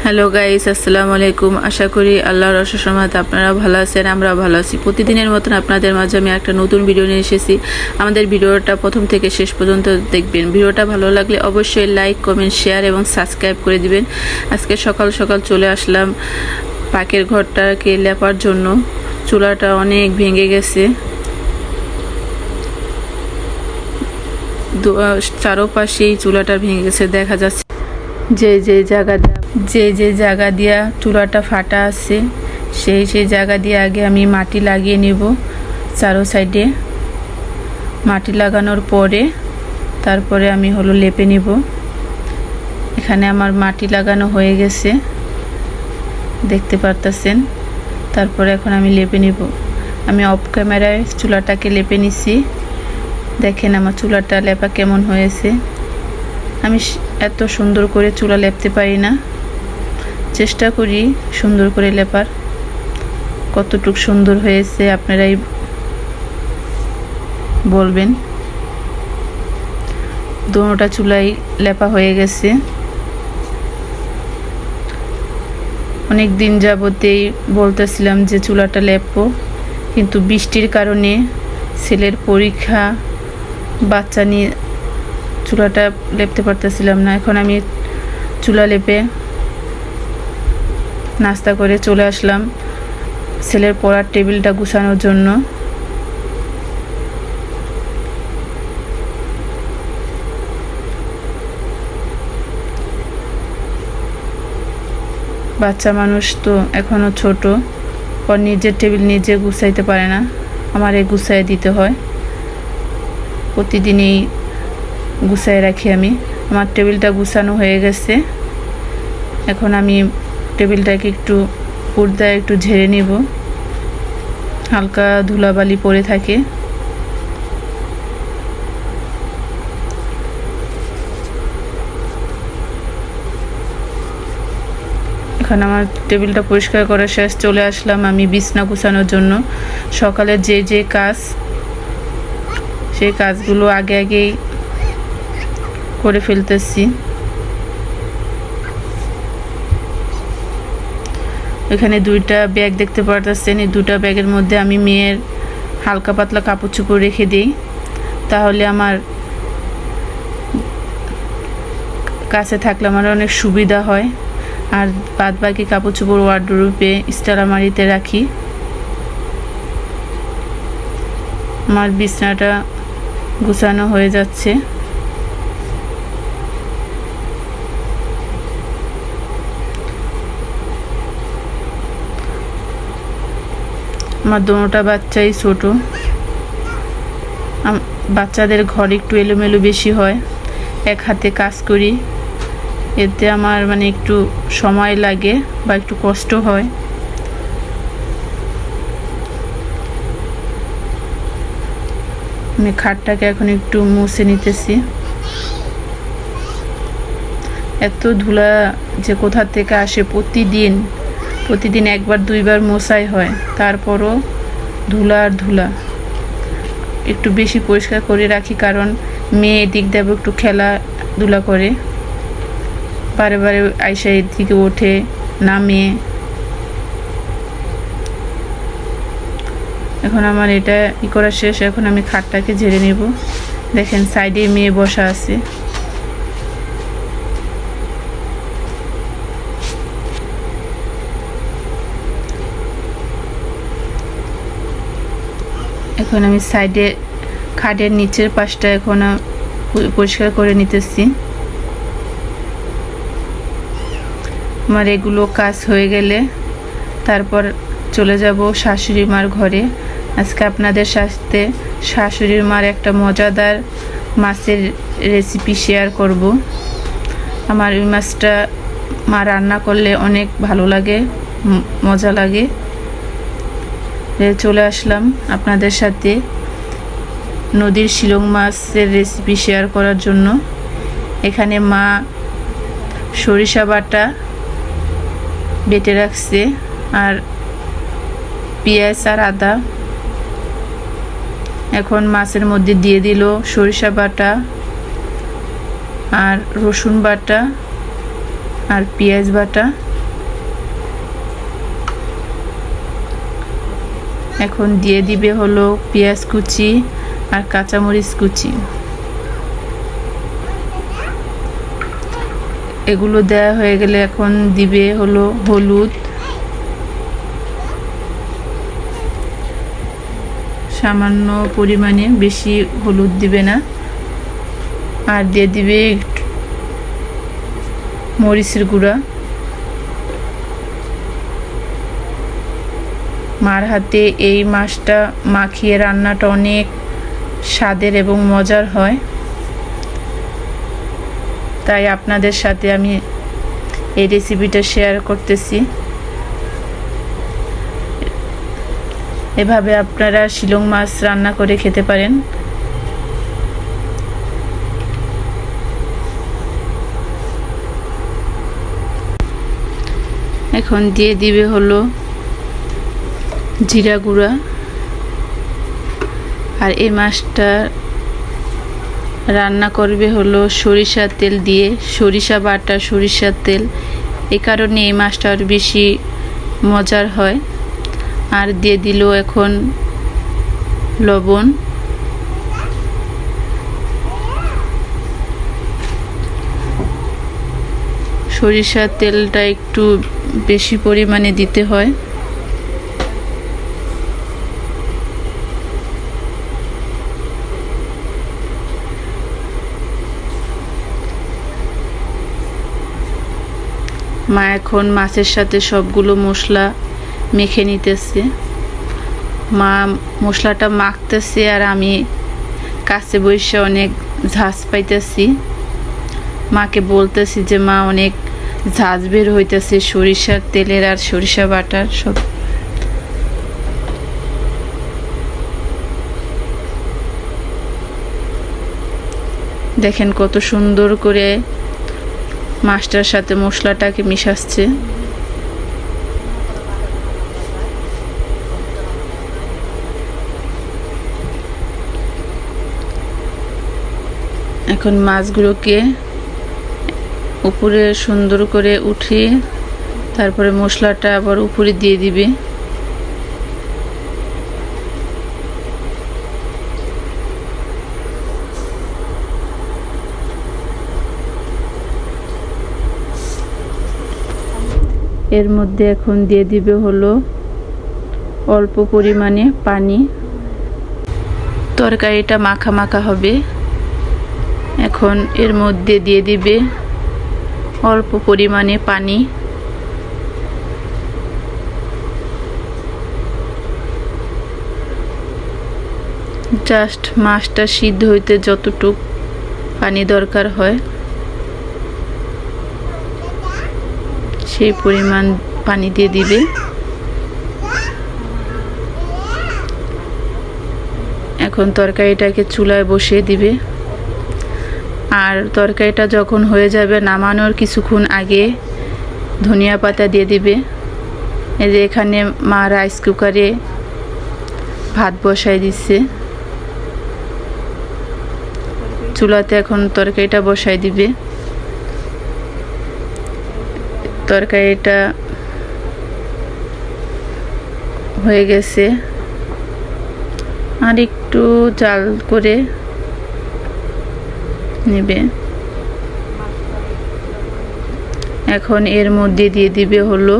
Hello guys, আসসালামু আলাইকুম। আশা করি আল্লাহর অশেষ রহমতে আপনারা ভালো আছেন, আমরা ভালো আছি। প্রতিদিনের মতন আপনাদের মাঝে আমি একটা নতুন ভিডিও নিয়ে এসেছি। আমাদের ভিডিওটা প্রথম থেকে শেষ পর্যন্ত দেখবেন। ভিডিওটা ভালো লাগলে অবশ্যই লাইক, কমেন্ট, শেয়ার এবং সাবস্ক্রাইব করে দিবেন। আজকে সকাল সকাল চলে আসলাম পাকের ঘরটাকে লেপার জন্য। চুলাটা অনেক ভেঙে গেছে, চারোপাশেই চুলাটা ভেঙে গেছে। দেখা যাচ্ছে যে জায়গা দিয়া চুলাটা ফাটা আছে সেই জায়গা দিয়ে আগে আমি মাটি লাগিয়ে নিব। চারো সাইডে মাটি লাগানোর পরে তারপরে আমি লেপে নিব। এখানে আমার মাটি লাগানো হয়ে গেছে, দেখতে পারতেছেন। তারপরে এখন আমি লেপে নিব। আমি অফ ক্যামেরায় চুলাটাকে লেপে নিছি। দেখেন আমার চুলাটা লেপা কেমন হয়েছে। আমি এত সুন্দর করে চুলা লেপতে পারি না, চেষ্টা করি সুন্দর করে লেপার। কতটুক সুন্দর হয়েছে আপনারাই বলবেন। দোনোটা চুলাই লেপা হয়ে গেছে। অনেক দিন যাবতেই বলতেছিলাম যে চুলাটা লেপবো, কিন্তু বৃষ্টির কারণে, ছেলের পরীক্ষা, বাচ্চা নিয়ে চুলাটা লেপতে পারতেছিলাম না। এখন আমি চুলা লেপে নাস্তা করে চলে আসলাম ছেলের পড়ার টেবিলটা গুছানোর জন্য। বাচ্চা মানুষ তো এখনো ছোট, ওর নিজের টেবিল নিজে গুছাইতে পারে না, আমারে গুছাই দিতে হয়। প্রতিদিনই গুছাই রাখি আমি। আমার টেবিলটা গুছানো হয়ে গেছে। এখন আমি টেবিলটাকে একটু পর্দায় একটু ঝেড়ে নিব, হালকা ধুলাবালি পড়ে থাকে। এখন আমার টেবিলটা পরিষ্কার করা শেষ। চলে আসলাম আমি বিছনা গুছানোর জন্য। সকালে যে কাজ, সেই কাজগুলো আগেই করে ফেলতেছি। এখানে দুইটা ব্যাগ দেখতে পারতেছেন। এই দুটা ব্যাগের মধ্যে আমি মেয়ের হালকা পাতলা কাপড় চোপড় রেখে দিই, তাহলে আমার কাছে থাকলে আমার অনেক সুবিধা হয়। আর বাদ বাকি কাপড় চোপড় ওয়ার্ডরোবে, স্টার আলমারিতে রাখি। আমার বিছনাটা গুছানো হয়ে যাচ্ছে। আমার দোনোটা বাচ্চাই ছোট। বাচ্চাদের ঘর একটু এলোমেলো বেশি হয়, এক হাতে কাজ করি, এতে আমার একটু সময় লাগে বা একটু কষ্ট হয়। আমি খাটটাকে এখন একটু মুছে নিতেছি। এত ধুলা যে কোথা থেকে আসে, প্রতিদিন একবার দুইবার মোছাই হয়, তারপরও ধুলা আর ধুলা। একটু বেশি পরিষ্কার করে রাখি, কারণ মেয়ে এদিক দেব একটু খেলাধুলা করে, বারে আইসা এদিকে ওঠে নামে। এখন আমার এটা করা শেষ। এখন আমি খাটটাকে ঝেড়ে নেব। দেখেন সাইডে মেয়ে বসা আছে। এখন আমি সাইডে খাটের নিচের পাশটা এখন পরিষ্কার করে নিতেছি। আমার এগুলো কাজ হয়ে গেলে তারপর চলে যাব শাশুড়ি মার ঘরে। আজকে আপনাদের সাথে শাশুড়ির মার একটা মজাদার মাছের রেসিপি শেয়ার করব। আমার ওই মাছটা মা রান্না করলে অনেক ভালো লাগে, মজা লাগে। চলে আসলাম আপনাদের সাথে নদীর শিলং মাছের রেসিপি শেয়ার করার জন্য। এখানে মা সরিষা বাটা বেটে রাখছে, আর পেঁয়াজ আর আদা। এখন মাছের মধ্যে দিয়ে দিল সরিষা বাটা আর রসুন বাটা আর পেঁয়াজ বাটা। এখন দিয়ে দিবে হলো পেঁয়াজ কুচি আর কাঁচামরিচ কুচি। এগুলো দেওয়া হয়ে গেলে এখন দিবে হলো হলুদ, সামান্য পরিমাণে, বেশি হলুদ দিবে না। আর দিয়ে দিবে মরিচের গুঁড়া। মার হাতে এই মাছটা মাখিয়ে রান্নাটা অনেক স্বাদের এবং মজার হয়, তাই আপনাদের সাথে আমি এই রেসিপিটা শেয়ার করতেছি। এভাবে আপনারা শিলং মাছ রান্না করে খেতে পারেন। এখন দিয়ে দিবে হলো জিরা গুঁড়া। আর এই মাছটা রান্না করবে হলো সরিষার তেল দিয়ে, সরিষা বাটা, সরিষার তেল, এই কারণে এই মাছটা আরও বেশি মজার হয়। আর দিয়ে দিল এখন লবণ। সরিষার তেলটা একটু বেশি পরিমাণে দিতে হয়। মা এখন মাছের সাথে সবগুলো মশলা মেখে নিতেছে। মা মশলাটা মাখতেছে আর আমি কাছে বসে অনেক ঝাঁজ পাইতেছি। মাকে বলতেছি যে মা অনেক ঝাঁজ বের হইতেছে সরিষার তেলের আর সরিষা বাটার সব। দেখেন কত সুন্দর করে মাছটার সাথে মশলাটাকে মিশাচ্ছে। এখন মাছগুলোকে উপরে সুন্দর করে উঠিয়ে তারপরে মশলাটা আবার উপরে দিয়ে দিবে। এর মধ্যে এখন দিয়ে দিবে হলো অল্প পরিমাণে পানি। তরকারিটা মাখা মাখা হবে। এখন এর মধ্যে দিয়ে দিবে অল্প পরিমাণে পানি। জাস্ট মাছটা সিদ্ধ হইতে যতটুক পানি দরকার হয় সেই পরিমাণ পানি দিয়ে দিবে। এখন তরকারিটাকে চুলায় বসিয়ে দিবে। আর তরকারিটা যখন হয়ে যাবে নামানোর কিছুক্ষণ আগে ধনিয়া পাতা দিয়ে দিবে। এই যে এখানে মা রাইস কুকারে ভাত বসাই দিচ্ছে। চুলাতে এখন তরকারিটা বসাই দিবে। তরকারিটা হয়ে গেছে, আর একটু জাল করে নেবে। এখন এর মধ্যে দিয়ে দিবে হলো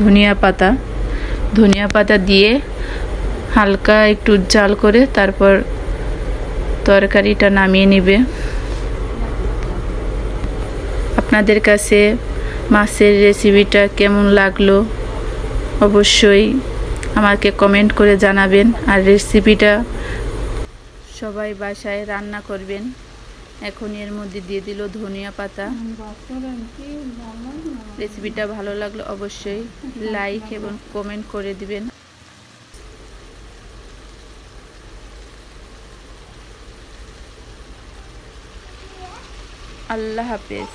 ধনিয়া পাতা। ধনিয়া পাতা দিয়ে হালকা একটু জাল করে তারপর তরকারিটা নামিয়ে নেবে। আপনাদের কাছে মাছের রেসিপিটা কেমন লাগলো অবশ্যই আমাকে কমেন্ট করে জানাবেন। আর রেসিপিটা সবাই বাসায় রান্না করবেন। এখন এর মধ্যে দিয়ে দিল ধনিয়া পাতা। রেসিপিটা ভালো লাগলো অবশ্যই লাইক এবং কমেন্ট করে দিবেন। আল্লাহ হাফেজ।